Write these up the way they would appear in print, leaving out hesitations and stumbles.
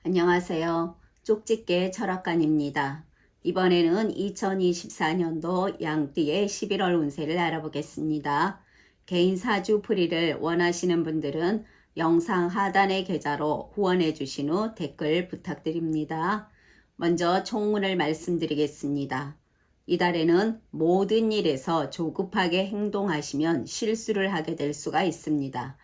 안녕하세요. 쪽집게 철학관입니다. 이번에는 2024년도 양띠의 11월 운세를 알아보겠습니다. 개인 사주 풀이를 원하시는 분들은 영상 하단의 계좌로 후원해 주신 후 댓글 부탁드립니다. 먼저 총문을 말씀드리겠습니다. 이달에는 모든 일에서 조급하게 행동하시면 실수를 하게 될 수가 있습니다.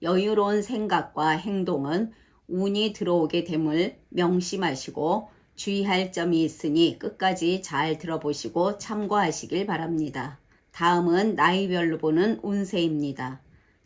여유로운 생각과 행동은 운이 들어오게 됨을 명심하시고 주의할 점이 있으니 끝까지 잘 들어보시고 참고하시길 바랍니다. 다음은 나이별로 보는 운세입니다.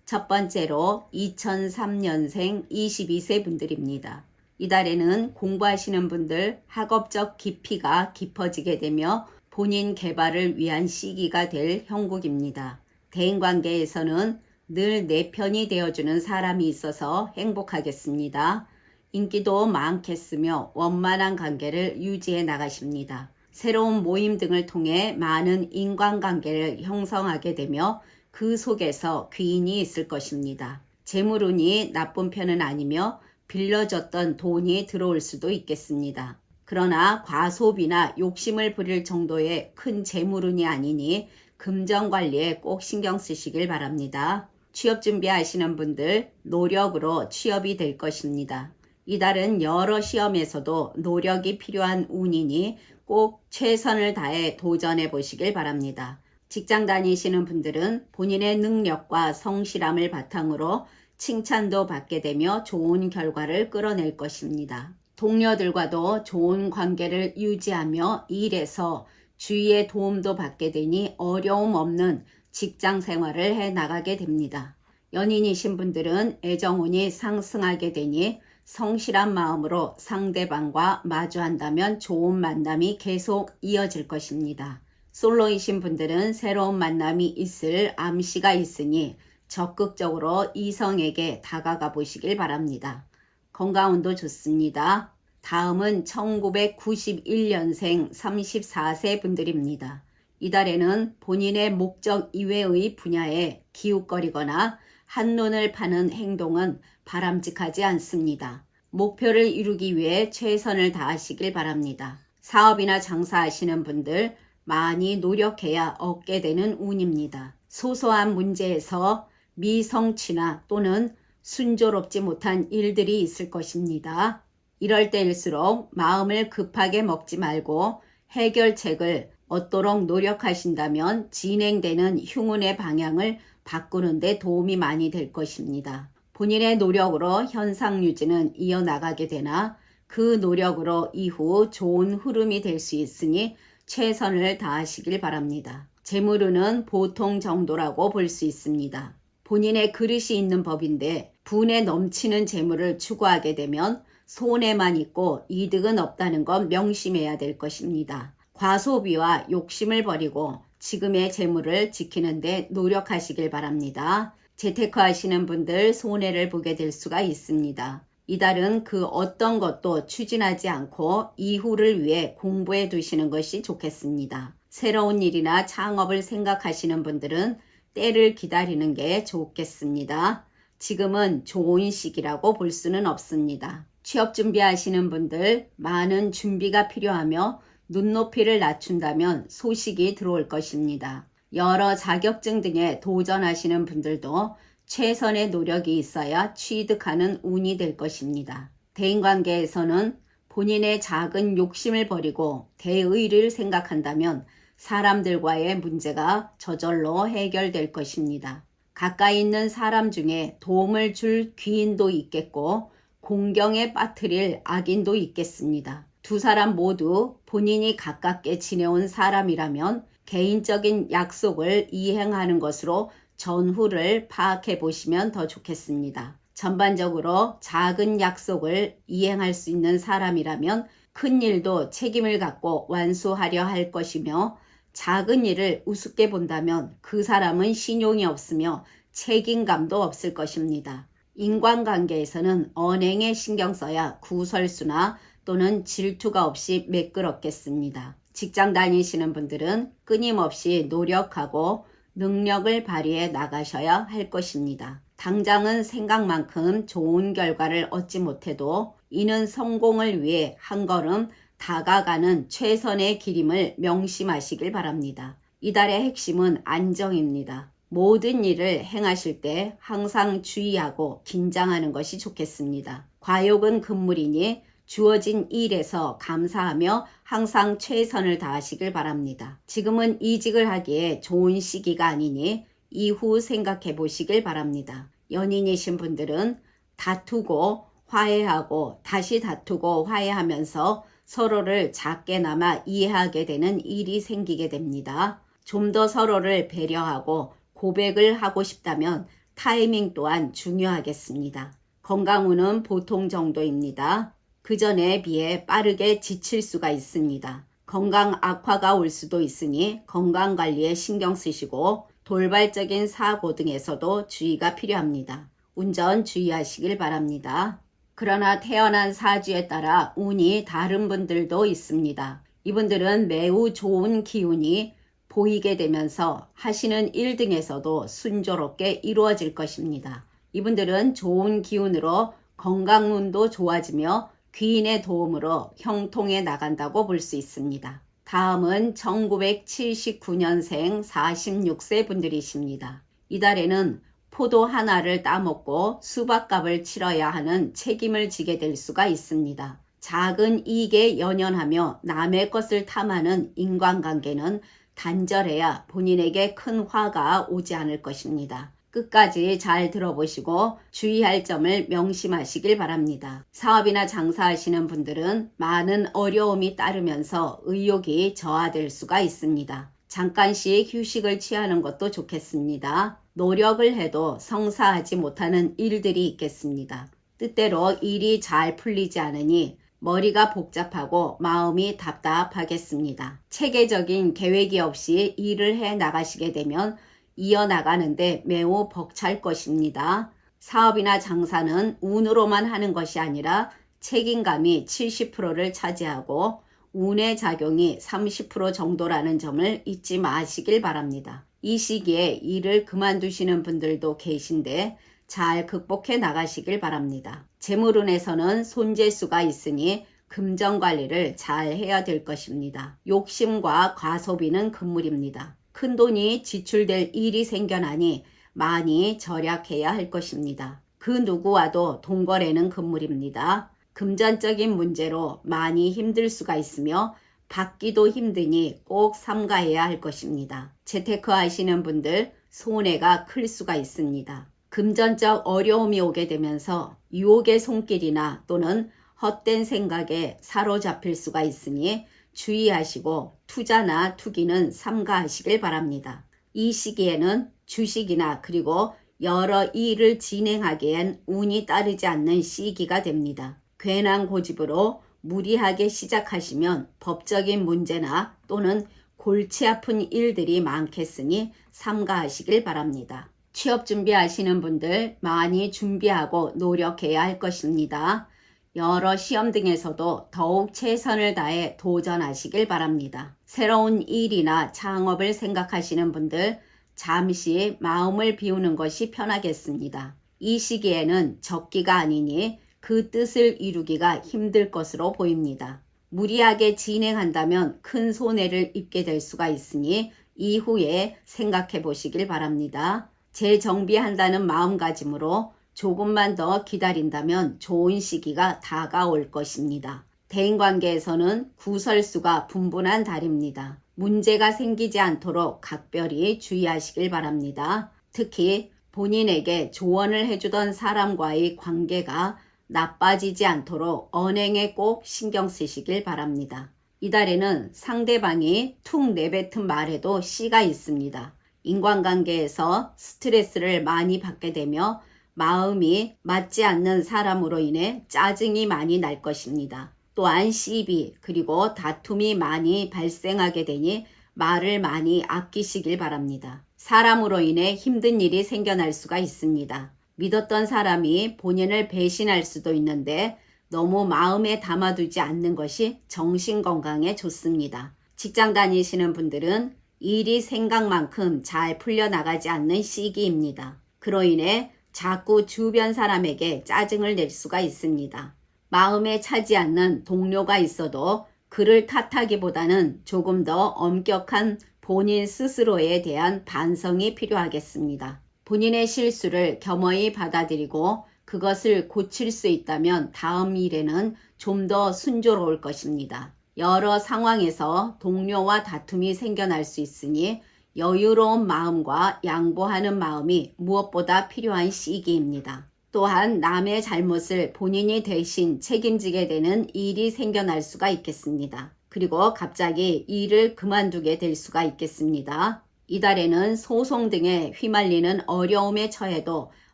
첫 번째로 2003년생 22세 분들입니다. 이달에는 공부하시는 분들 학업적 깊이가 깊어지게 되며 본인 개발을 위한 시기가 될 형국입니다. 대인관계에서는 늘 내 편이 되어주는 사람이 있어서 행복하겠습니다. 인기도 많겠으며 원만한 관계를 유지해 나가십니다. 새로운 모임 등을 통해 많은 인간관계를 형성하게 되며 그 속에서 귀인이 있을 것입니다. 재물운이 나쁜 편은 아니며 빌려줬던 돈이 들어올 수도 있겠습니다. 그러나 과소비나 욕심을 부릴 정도의 큰 재물운이 아니니 금전관리에 꼭 신경 쓰시길 바랍니다. 취업 준비하시는 분들 노력으로 취업이 될 것입니다. 이달은 여러 시험에서도 노력이 필요한 운이니 꼭 최선을 다해 도전해 보시길 바랍니다. 직장 다니시는 분들은 본인의 능력과 성실함을 바탕으로 칭찬도 받게 되며 좋은 결과를 끌어낼 것입니다. 동료들과도 좋은 관계를 유지하며 일에서 주위의 도움도 받게 되니 어려움 없는 직장 생활을 해 나가게 됩니다. 연인이신 분들은 애정운이 상승하게 되니 성실한 마음으로 상대방과 마주한다면 좋은 만남이 계속 이어질 것입니다. 솔로이신 분들은 새로운 만남이 있을 암시가 있으니 적극적으로 이성에게 다가가 보시길 바랍니다. 건강운도 좋습니다. 다음은 1991년생 34세 분들입니다. 이달에는 본인의 목적 이외의 분야에 기웃거리거나 한눈을 파는 행동은 바람직하지 않습니다. 목표를 이루기 위해 최선을 다하시길 바랍니다. 사업이나 장사하시는 분들 많이 노력해야 얻게 되는 운입니다. 소소한 문제에서 미성취나 또는 순조롭지 못한 일들이 있을 것입니다. 이럴 때일수록 마음을 급하게 먹지 말고 해결책을 얻도록 노력하신다면 진행되는 흉운의 방향을 바꾸는 데 도움이 많이 될 것입니다. 본인의 노력으로 현상 유지는 이어나가게 되나 그 노력으로 이후 좋은 흐름이 될 수 있으니 최선을 다하시길 바랍니다. 재물운은 보통 정도라고 볼 수 있습니다. 본인의 그릇이 있는 법인데 분에 넘치는 재물을 추구하게 되면 손해만 있고 이득은 없다는 건 명심해야 될 것입니다. 과소비와 욕심을 버리고 지금의 재물을 지키는 데 노력하시길 바랍니다. 재테크 하시는 분들 손해를 보게 될 수가 있습니다. 이달은 그 어떤 것도 추진하지 않고 이후를 위해 공부해 두시는 것이 좋겠습니다. 새로운 일이나 창업을 생각하시는 분들은 때를 기다리는 게 좋겠습니다. 지금은 좋은 시기라고 볼 수는 없습니다. 취업 준비하시는 분들 많은 준비가 필요하며 눈높이를 낮춘다면 소식이 들어올 것입니다. 여러 자격증 등에 도전하시는 분들도 최선의 노력이 있어야 취득하는 운이 될 것입니다. 대인관계에서는 본인의 작은 욕심을 버리고 대의를 생각한다면 사람들과의 문제가 저절로 해결될 것입니다. 가까이 있는 사람 중에 도움을 줄 귀인도 있겠고 공경에 빠뜨릴 악인도 있겠습니다. 두 사람 모두 본인이 가깝게 지내온 사람이라면 개인적인 약속을 이행하는 것으로 전후를 파악해 보시면 더 좋겠습니다. 전반적으로 작은 약속을 이행할 수 있는 사람이라면 큰 일도 책임을 갖고 완수하려 할 것이며 작은 일을 우습게 본다면 그 사람은 신용이 없으며 책임감도 없을 것입니다. 인간관계에서는 언행에 신경 써야 구설수나 또는 질투가 없이 매끄럽겠습니다. 직장 다니시는 분들은 끊임없이 노력하고 능력을 발휘해 나가셔야 할 것입니다. 당장은 생각만큼 좋은 결과를 얻지 못해도 이는 성공을 위해 한 걸음 다가가는 최선의 길임을 명심하시길 바랍니다. 이달의 핵심은 안정입니다. 모든 일을 행하실 때 항상 주의하고 긴장하는 것이 좋겠습니다. 과욕은 금물이니 주어진 일에서 감사하며 항상 최선을 다하시길 바랍니다. 지금은 이직을 하기에 좋은 시기가 아니니 이후 생각해 보시길 바랍니다. 연인이신 분들은 다투고 화해하고 다시 다투고 화해하면서 서로를 작게나마 이해하게 되는 일이 생기게 됩니다. 좀 더 서로를 배려하고 고백을 하고 싶다면 타이밍 또한 중요하겠습니다. 건강운은 보통 정도입니다. 그 전에 비해 빠르게 지칠 수가 있습니다. 건강 악화가 올 수도 있으니 건강관리에 신경 쓰시고 돌발적인 사고 등에서도 주의가 필요합니다. 운전 주의하시길 바랍니다. 그러나 태어난 사주에 따라 운이 다른 분들도 있습니다. 이분들은 매우 좋은 기운이 보이게 되면서 하시는 일 등에서도 순조롭게 이루어질 것입니다. 이분들은 좋은 기운으로 건강운도 좋아지며 귀인의 도움으로 형통해 나간다고 볼 수 있습니다. 다음은 1979년생 46세 분들이십니다. 이달에는 포도 하나를 따먹고 수박값을 치러야 하는 책임을 지게 될 수가 있습니다. 작은 이익에 연연하며 남의 것을 탐하는 인간관계는 단절해야 본인에게 큰 화가 오지 않을 것입니다. 끝까지 잘 들어보시고 주의할 점을 명심하시길 바랍니다. 사업이나 장사하시는 분들은 많은 어려움이 따르면서 의욕이 저하될 수가 있습니다. 잠깐씩 휴식을 취하는 것도 좋겠습니다. 노력을 해도 성사하지 못하는 일들이 있겠습니다. 뜻대로 일이 잘 풀리지 않으니 머리가 복잡하고 마음이 답답하겠습니다. 체계적인 계획이 없이 일을 해 나가시게 되면 이어나가는데 매우 벅찰 것입니다. 사업이나 장사는 운으로만 하는 것이 아니라 책임감이 70%를 차지하고 운의 작용이 30% 정도라는 점을 잊지 마시길 바랍니다. 이 시기에 일을 그만두시는 분들도 계신데 잘 극복해 나가시길 바랍니다. 재물운에서는 손재수가 있으니 금전관리를 잘 해야 될 것입니다. 욕심과 과소비는 금물입니다. 큰돈이 지출될 일이 생겨나니 많이 절약해야 할 것입니다. 그 누구와도 동거래는 금물입니다. 금전적인 문제로 많이 힘들 수가 있으며 받기도 힘드니 꼭 삼가해야 할 것입니다. 재테크 하시는 분들 손해가 클 수가 있습니다. 금전적 어려움이 오게 되면서 유혹의 손길이나 또는 헛된 생각에 사로잡힐 수가 있으니 주의하시고 투자나 투기는 삼가하시길 바랍니다. 이 시기에는 주식이나 그리고 여러 일을 진행하기엔 운이 따르지 않는 시기가 됩니다. 괜한 고집으로 무리하게 시작하시면 법적인 문제나 또는 골치 아픈 일들이 많겠으니 삼가하시길 바랍니다. 취업 준비하시는 분들 많이 준비하고 노력해야 할 것입니다. 여러 시험 등에서도 더욱 최선을 다해 도전하시길 바랍니다. 새로운 일이나 창업을 생각하시는 분들 잠시 마음을 비우는 것이 편하겠습니다. 이 시기에는 적기가 아니니 그 뜻을 이루기가 힘들 것으로 보입니다. 무리하게 진행한다면 큰 손해를 입게 될 수가 있으니 이후에 생각해 보시길 바랍니다. 재정비한다는 마음가짐으로 조금만 더 기다린다면 좋은 시기가 다가올 것입니다. 대인관계에서는 구설수가 분분한 달입니다. 문제가 생기지 않도록 각별히 주의하시길 바랍니다. 특히 본인에게 조언을 해주던 사람과의 관계가 나빠지지 않도록 언행에 꼭 신경 쓰시길 바랍니다. 이달에는 상대방이 툭 내뱉은 말에도 씨가 있습니다. 인간관계에서 스트레스를 많이 받게 되며 마음이 맞지 않는 사람으로 인해 짜증이 많이 날 것입니다. 또한 시비 그리고 다툼이 많이 발생하게 되니 말을 많이 아끼시길 바랍니다. 사람으로 인해 힘든 일이 생겨날 수가 있습니다. 믿었던 사람이 본인을 배신할 수도 있는데 너무 마음에 담아두지 않는 것이 정신건강에 좋습니다. 직장 다니시는 분들은 일이 생각만큼 잘 풀려나가지 않는 시기입니다. 그로 인해 자꾸 주변 사람에게 짜증을 낼 수가 있습니다. 마음에 차지 않는 동료가 있어도 그를 탓하기보다는 조금 더 엄격한 본인 스스로에 대한 반성이 필요하겠습니다. 본인의 실수를 겸허히 받아들이고 그것을 고칠 수 있다면 다음 일에는 좀 더 순조로울 것입니다. 여러 상황에서 동료와 다툼이 생겨날 수 있으니 여유로운 마음과 양보하는 마음이 무엇보다 필요한 시기입니다. 또한 남의 잘못을 본인이 대신 책임지게 되는 일이 생겨날 수가 있겠습니다. 그리고 갑자기 일을 그만두게 될 수가 있겠습니다. 이달에는 소송 등에 휘말리는 어려움에 처해도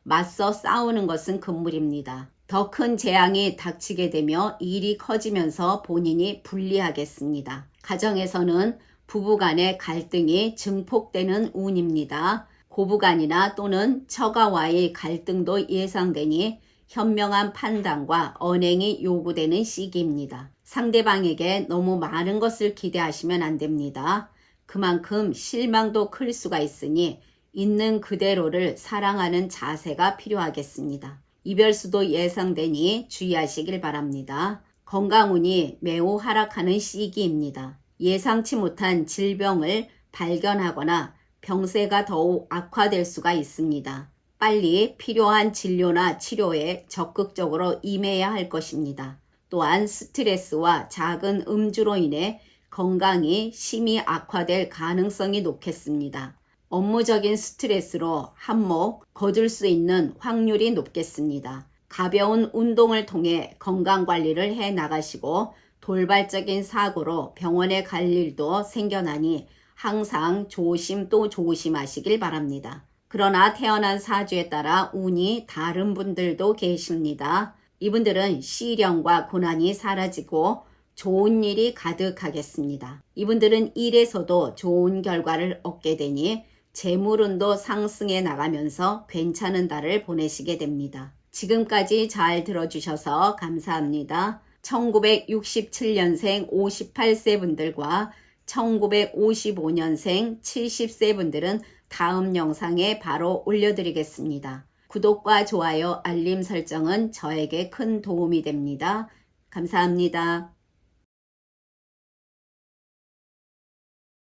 맞서 싸우는 것은 금물입니다. 더 큰 재앙이 닥치게 되며 일이 커지면서 본인이 불리하겠습니다. 가정에서는 부부간의 갈등이 증폭되는 운입니다. 고부간이나 또는 처가와의 갈등도 예상되니 현명한 판단과 언행이 요구되는 시기입니다. 상대방에게 너무 많은 것을 기대하시면 안 됩니다. 그만큼 실망도 클 수가 있으니 있는 그대로를 사랑하는 자세가 필요하겠습니다. 이별수도 예상되니 주의하시길 바랍니다. 건강운이 매우 하락하는 시기입니다. 예상치 못한 질병을 발견하거나 병세가 더욱 악화될 수가 있습니다. 빨리 필요한 진료나 치료에 적극적으로 임해야 할 것입니다. 또한 스트레스와 작은 음주로 인해 건강이 심히 악화될 가능성이 높겠습니다. 업무적인 스트레스로 한몫 거둘 수 있는 확률이 높겠습니다. 가벼운 운동을 통해 건강관리를 해 나가시고 돌발적인 사고로 병원에 갈 일도 생겨나니 항상 조심 또 조심하시길 바랍니다. 그러나 태어난 사주에 따라 운이 다른 분들도 계십니다. 이분들은 시련과 고난이 사라지고 좋은 일이 가득하겠습니다. 이분들은 일에서도 좋은 결과를 얻게 되니 재물운도 상승해 나가면서 괜찮은 달을 보내시게 됩니다. 지금까지 잘 들어주셔서 감사합니다. 1967년생 58세 분들과 1955년생 70세 분들은 다음 영상에 바로 올려드리겠습니다. 구독과 좋아요, 알림 설정은 저에게 큰 도움이 됩니다. 감사합니다.